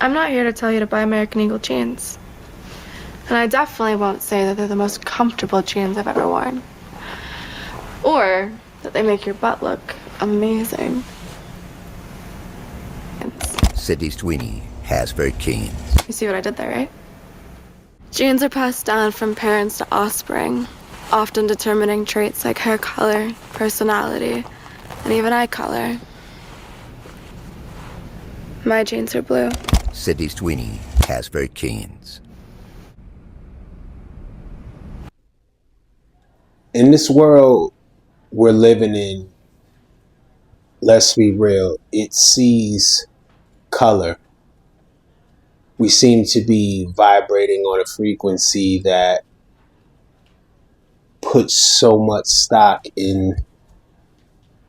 I'm not here to tell you to buy American Eagle jeans. And I definitely won't say that they're the most comfortable jeans I've ever worn. Or that they make your butt look amazing. Sydney Sweeney has very keen. You see what I did there, right? Genes are passed down from parents to offspring, often determining traits like hair color, personality, and even eye color. My genes are blue. Sydney Sweeney has very keens. In this world we're living in, let's be real, it sees color. We seem to be vibrating on a frequency that puts so much stock in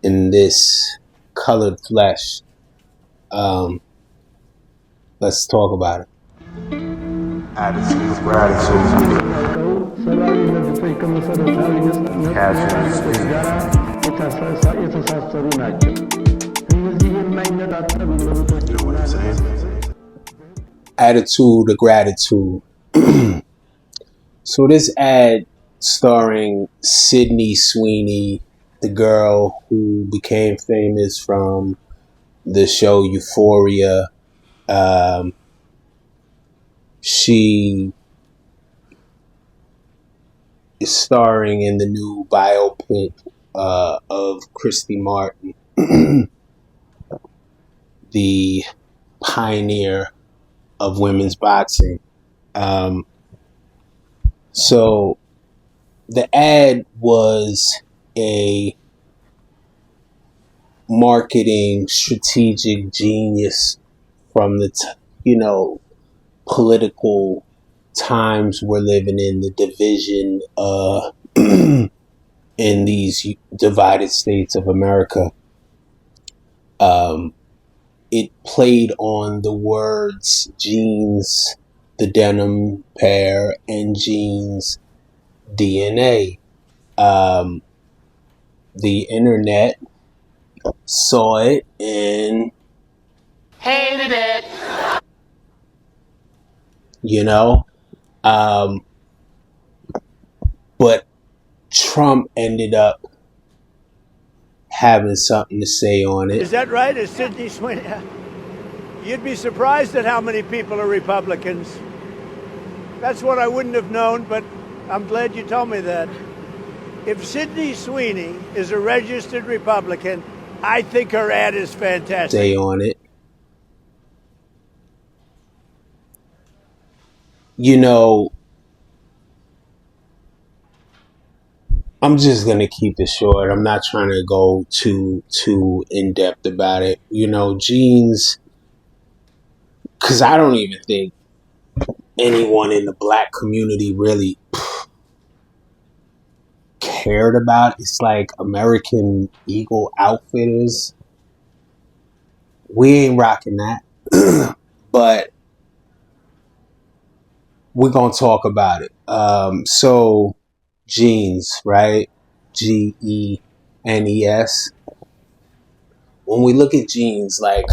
this colored flesh. Let's talk about it. Attitude, gratitude. Attitude of gratitude. So this ad starring Sydney Sweeney, the girl who became famous from the show Euphoria. She is starring in the new biopic of Christy Martin, the pioneer of women's boxing. So the ad was a marketing strategic genius from the political times we're living in, the division in these divided states of America. It played on the words jeans, the denim pair, and jeans DNA. The internet saw it and hated it. But Trump ended up having something to say on it. Is that right? Is Sydney Sweeney? You'd be surprised at how many people are Republicans. That's what I wouldn't have known, but I'm glad you told me that. If Sydney Sweeney is a registered Republican, I think her ad is fantastic. Say on it. I'm just going to keep it short. I'm not trying to go too in depth about it. Jeans, because I don't even think anyone in the black community really cared about. It's like American Eagle Outfitters. We ain't rocking that. But we're going to talk about it. So jeans, right? Genes. When we look at jeans, like,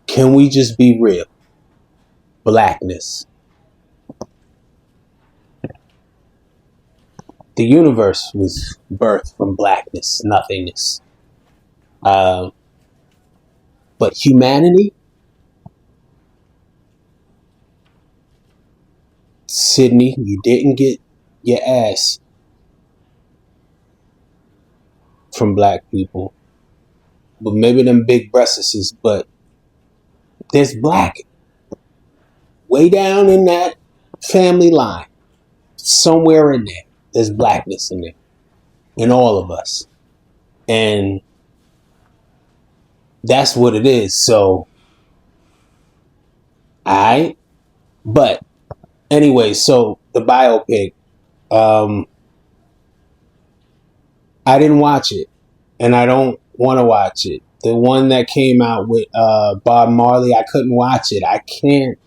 can we just be real? Blackness. The universe was birthed from blackness, nothingness. But humanity, Sydney, you didn't get your ass from black people. But maybe them big breasts, but there's black way down in that family line. Somewhere in there, there's blackness in there. In all of us. And that's what it is. So, alright. But anyway, so the biopic, I didn't watch it, and I don't want to watch it. The one that came out with Bob Marley, I couldn't watch it. I can't.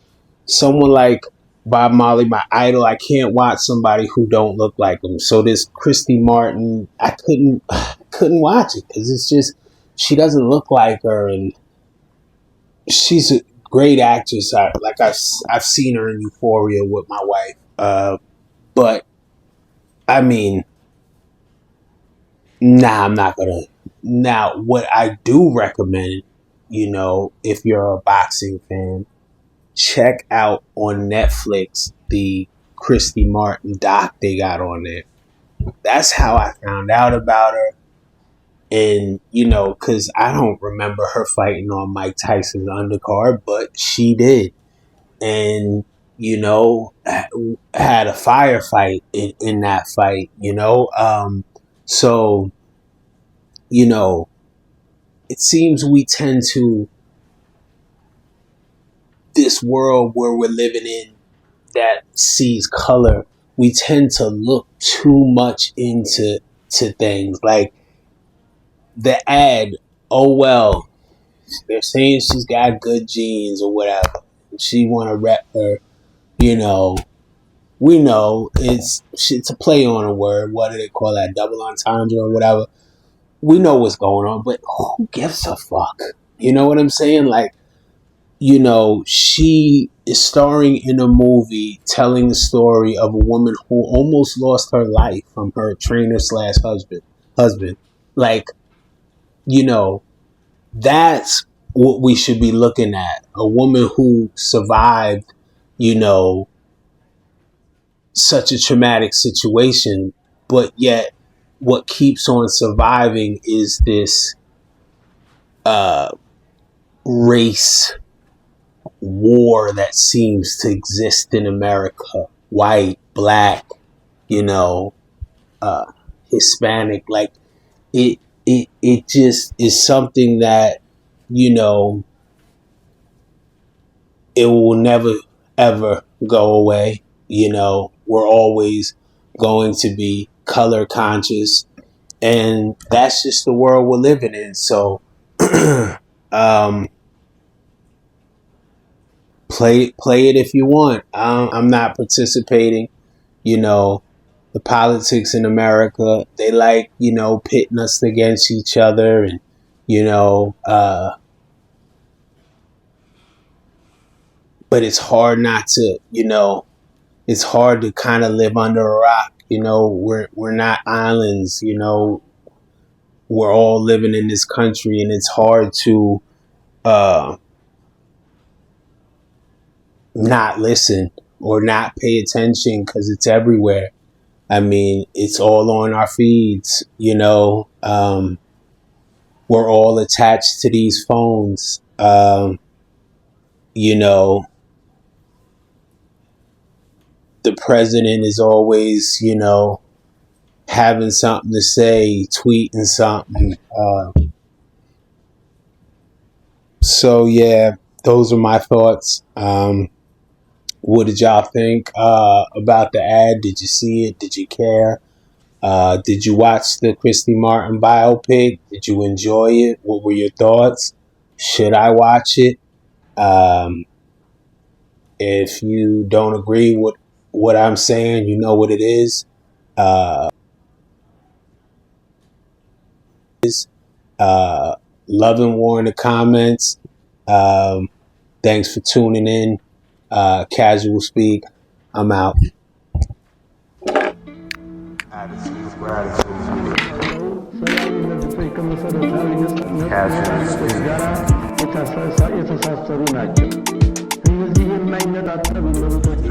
Someone like Bob Marley, my idol, I can't watch somebody who don't look like him. So this Christy Martin, I couldn't watch it because it's just, she doesn't look like her, and she's a great actress. I've seen her in Euphoria with my wife. But I mean, nah, I'm not gonna. Now, what I do recommend, if you're a boxing fan, check out on Netflix the Christy Martin doc they got on there. That's how I found out about her. And, because I don't remember her fighting on Mike Tyson's undercard, but she did. And, had a firefight in that fight, So, it seems we tend to, this world where we're living in that sees color, we tend to look too much into things. Like the ad, oh well, they're saying she's got good genes or whatever. She want to rep her, we know it's a play on a word. What do they call that? Double entendre or whatever. We know what's going on, but who gives a fuck? You know what I'm saying? Like, she is starring in a movie telling the story of a woman who almost lost her life from her trainer / husband. Like, that's what we should be looking at. A woman who survived, such a traumatic situation, but yet what keeps on surviving is this race war that seems to exist in America. White, black, Hispanic. Like it just is something that, it will never ever go away. We're always going to be color conscious, and that's just the world we're living in. So play it if you want. I'm not participating. The politics in America, they like, pitting us against each other, and but it's hard not to, it's hard to kind of live under a rock. We're not islands. We're all living in this country, and it's hard to not listen or not pay attention because it's everywhere. I mean, it's all on our feeds. We're all attached to these phones. The president is always, having something to say, tweeting something. So yeah, those are my thoughts. What did y'all think about the ad? Did you see it? Did you care? Did you watch the Christy Martin biopic? Did you enjoy it? What were your thoughts? Should I watch it? If you don't agree with what I'm saying, you know what it is. Love and war in the comments. Thanks for tuning in. Casual Speak. I'm out. የተሳሰሩ ናቸው። እነዚህ የማይነጣጠሉ ነገሮች